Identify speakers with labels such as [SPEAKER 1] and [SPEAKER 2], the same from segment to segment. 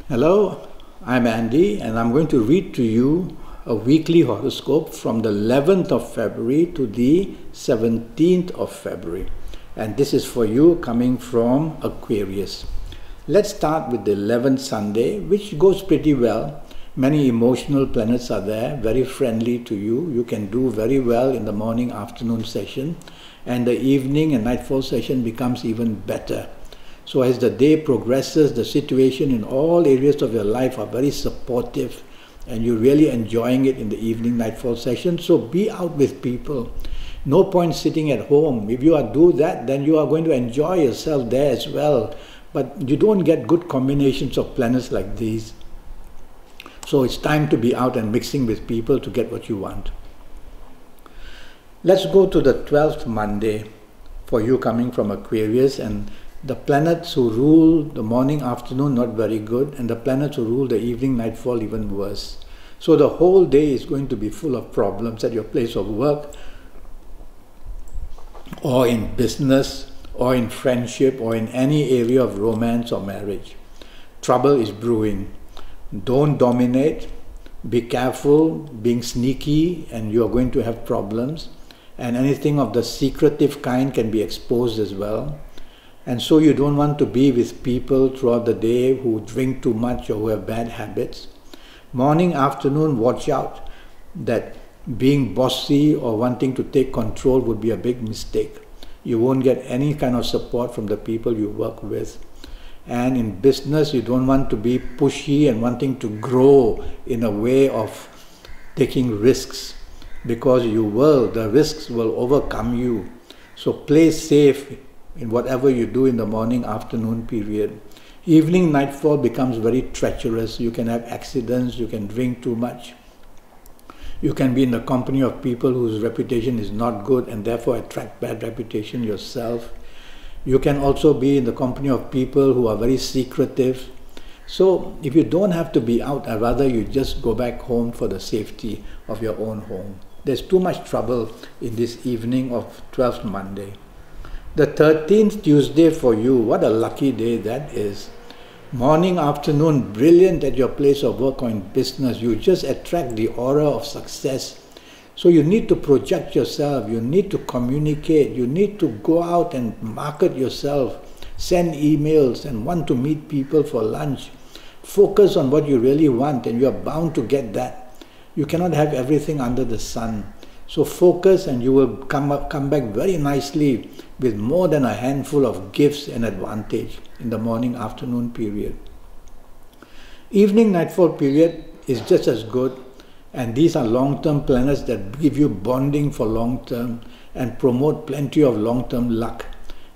[SPEAKER 1] Hello, I'm Andi and I'm going to read to you a weekly horoscope from the 11th of February to the 17th of February. And this is for you coming from Aquarius. Let's start with the 11th Sunday, which goes pretty well. Many emotional planets are there, very friendly to you. You can do very well in the morning, afternoon session, and the evening and nightfall session becomes even better. So as the day progresses, the situation in all areas of your life are very supportive and you're really enjoying it in the evening nightfall session. So be out with people. No point sitting at home. If you do that, then you are going to enjoy yourself there as well. But you don't get good combinations of planets like these. So it's time to be out and mixing with people to get what you want. Let's go to the 12th Monday for you coming from Aquarius, and the planets who rule the morning, afternoon, not very good, and the planets who rule the evening, nightfall, even worse. So the whole day is going to be full of problems at your place of work, or in business, or in friendship, or in any area of romance or marriage. Trouble is brewing. Don't dominate. Be careful being sneaky, and you are going to have problems. And anything of the secretive kind can be exposed as well. And so you don't want to be with people throughout the day who drink too much or who have bad habits. Morning, afternoon, watch out that being bossy or wanting to take control would be a big mistake. You won't get any kind of support from the people you work with. And in business, you don't want to be pushy and wanting to grow in a way of taking risks, because the risks will overcome you. So play safe in whatever you do in the morning, afternoon period. Evening, nightfall becomes very treacherous. You can have accidents, you can drink too much. You can be in the company of people whose reputation is not good and therefore attract bad reputation yourself. You can also be in the company of people who are very secretive. So if you don't have to be out, I'd rather you just go back home for the safety of your own home. There's too much trouble in this evening of 12th Monday. The 13th Tuesday for you, what a lucky day that is. Morning, afternoon, brilliant at your place of work or in business. You just attract the aura of success. So you need to project yourself, you need to communicate, you need to go out and market yourself, send emails and want to meet people for lunch. Focus on what you really want and you are bound to get that. You cannot have everything under the sun. So focus and you will come back very nicely with more than a handful of gifts and advantage in the morning, afternoon period. Evening, nightfall period is just as good, and these are long-term planets that give you bonding for long-term and promote plenty of long-term luck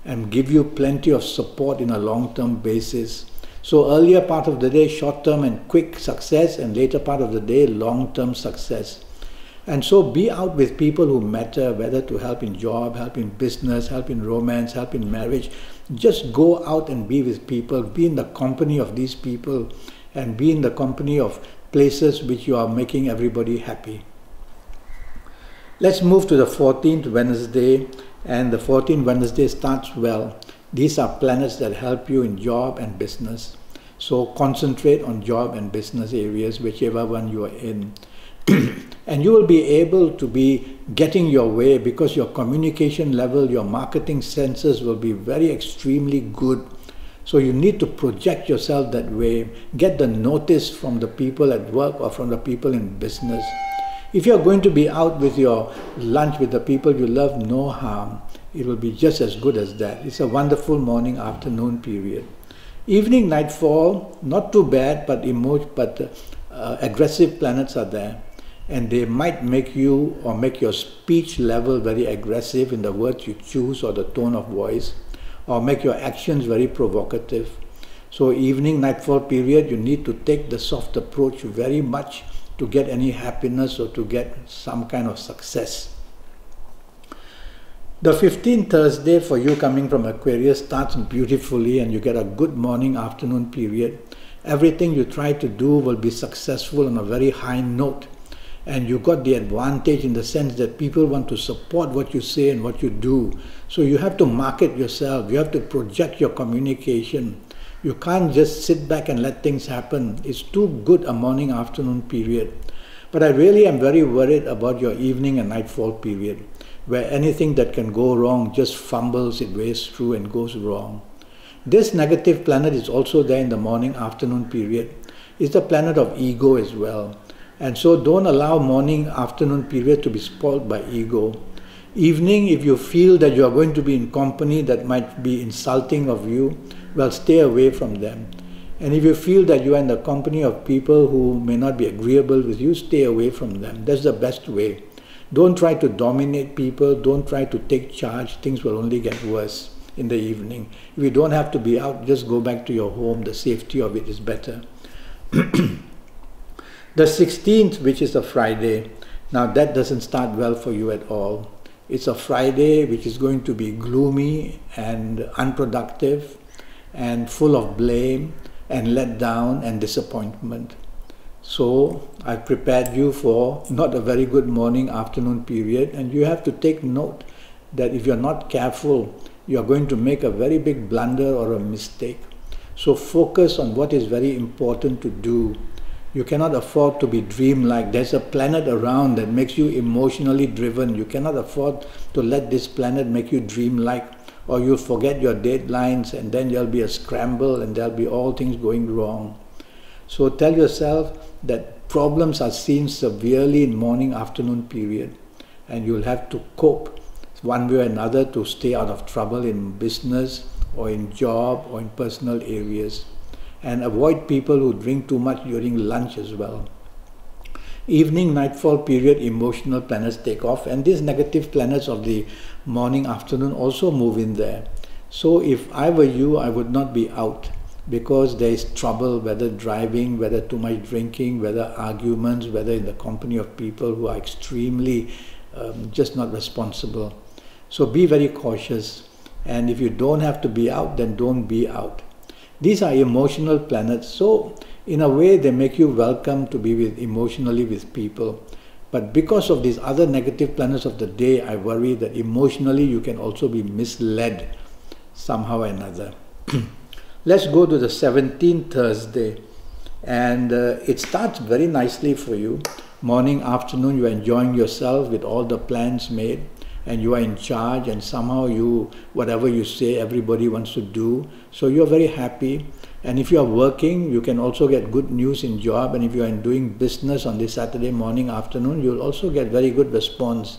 [SPEAKER 1] and give you plenty of support in a long-term basis. So earlier part of the day, short-term and quick success, and later part of the day, long-term success. And so be out with people who matter, whether to help in job, help in business, help in romance, help in marriage. Just go out and be with people, be in the company of these people, and be in the company of places which you are making everybody happy. Let's move to the 14th Wednesday, and the 14th Wednesday starts well. These are planets that help you in job and business. So concentrate on job and business areas, whichever one you are in. And you will be able to be getting your way because your communication level, your marketing senses will be very extremely good. So you need to project yourself that way. Get the notice from the people at work or from the people in business. If you're going to be out with your lunch with the people you love, no harm. It will be just as good as that. It's a wonderful morning, afternoon period. Evening, nightfall, not too bad, but aggressive planets are there. And they might make you or make your speech level very aggressive in the words you choose or the tone of voice, or make your actions very provocative. So evening, nightfall period, you need to take the soft approach very much to get any happiness or to get some kind of success. The 15th Thursday for you coming from Aquarius starts beautifully and you get a good morning, afternoon period. Everything you try to do will be successful on a very high note. And you got the advantage in the sense that people want to support what you say and what you do. So you have to market yourself, you have to project your communication. You can't just sit back and let things happen. It's too good a morning afternoon period. But I really am very worried about your evening and nightfall period, where anything that can go wrong just fumbles its way through and goes wrong. This negative planet is also there in the morning afternoon period. It's the planet of ego as well. And so don't allow morning afternoon period to be spoiled by ego. Evening, if you feel that you are going to be in company that might be insulting of you, well, stay away from them. And if you feel that you are in the company of people who may not be agreeable with you, stay away from them. That's the best way. Don't try to dominate people. Don't try to take charge. Things will only get worse in the evening. If you don't have to be out, just go back to your home. The safety of it is better. The 16th, which is a Friday, now that doesn't start well for you at all. It's a Friday which is going to be gloomy and unproductive and full of blame and let down and disappointment. So I've prepared you for not a very good morning afternoon period, and you have to take note that if you're not careful, you're going to make a very big blunder or a mistake. So focus on what is very important to do. You cannot afford to be dreamlike. There's a planet around that makes you emotionally driven. You cannot afford to let this planet make you dreamlike, or you'll forget your deadlines, and then there'll be a scramble and there'll be all things going wrong. So tell yourself that problems are seen severely in morning afternoon period, and you'll have to cope one way or another to stay out of trouble in business or in job or in personal areas. And avoid people who drink too much during lunch as well. Evening, nightfall period, emotional planets take off, and these negative planets of the morning, afternoon also move in there. So if I were you, I would not be out, because there is trouble, whether driving, whether too much drinking, whether arguments, whether in the company of people who are extremely just not responsible. So be very cautious, and if you don't have to be out, then don't be out. These are emotional planets, so in a way they make you welcome to be emotionally with people. But because of these other negative planets of the day, I worry that emotionally you can also be misled somehow or another. Let's go to the 17th Thursday, and it starts very nicely for you. Morning, afternoon, you are enjoying yourself with all the plans made, and you are in charge, and somehow whatever you say, everybody wants to do. So you're very happy. And if you are working, you can also get good news in job. And if you are doing business on this Saturday morning, afternoon, you'll also get very good response.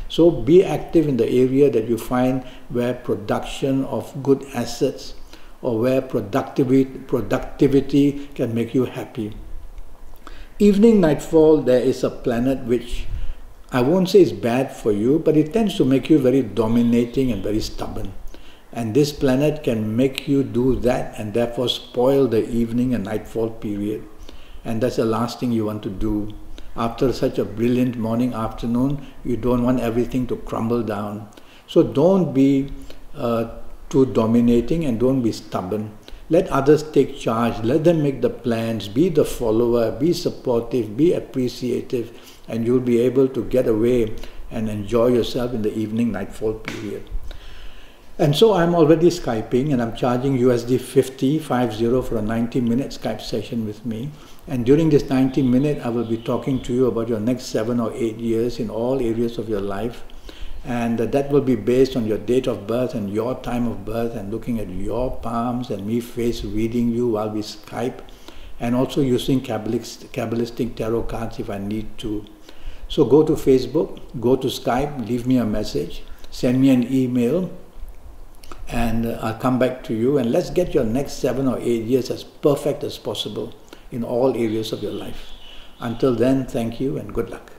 [SPEAKER 1] So be active in the area that you find where production of good assets or where productivity can make you happy. Evening, nightfall, there is a planet which I won't say it's bad for you, but it tends to make you very dominating and very stubborn. And this planet can make you do that and therefore spoil the evening and nightfall period. And that's the last thing you want to do. After such a brilliant morning, afternoon, you don't want everything to crumble down. So don't be too dominating and don't be stubborn. Let others take charge. Let them make the plans. Be the follower. Be supportive. Be appreciative. And you'll be able to get away and enjoy yourself in the evening nightfall period. And so I'm already Skyping, and I'm charging USD 50 for a 90-minute Skype session with me. And during this 90-minute, I will be talking to you about your next 7 or 8 years in all areas of your life. And that will be based on your date of birth and your time of birth, and looking at your palms and me face reading you while we Skype, and also using Kabbalistic tarot cards if I need to. So go to Facebook, go to Skype, leave me a message, send me an email, and I'll come back to you, and let's get your next 7 or 8 years as perfect as possible in all areas of your life. Until then, thank you and good luck.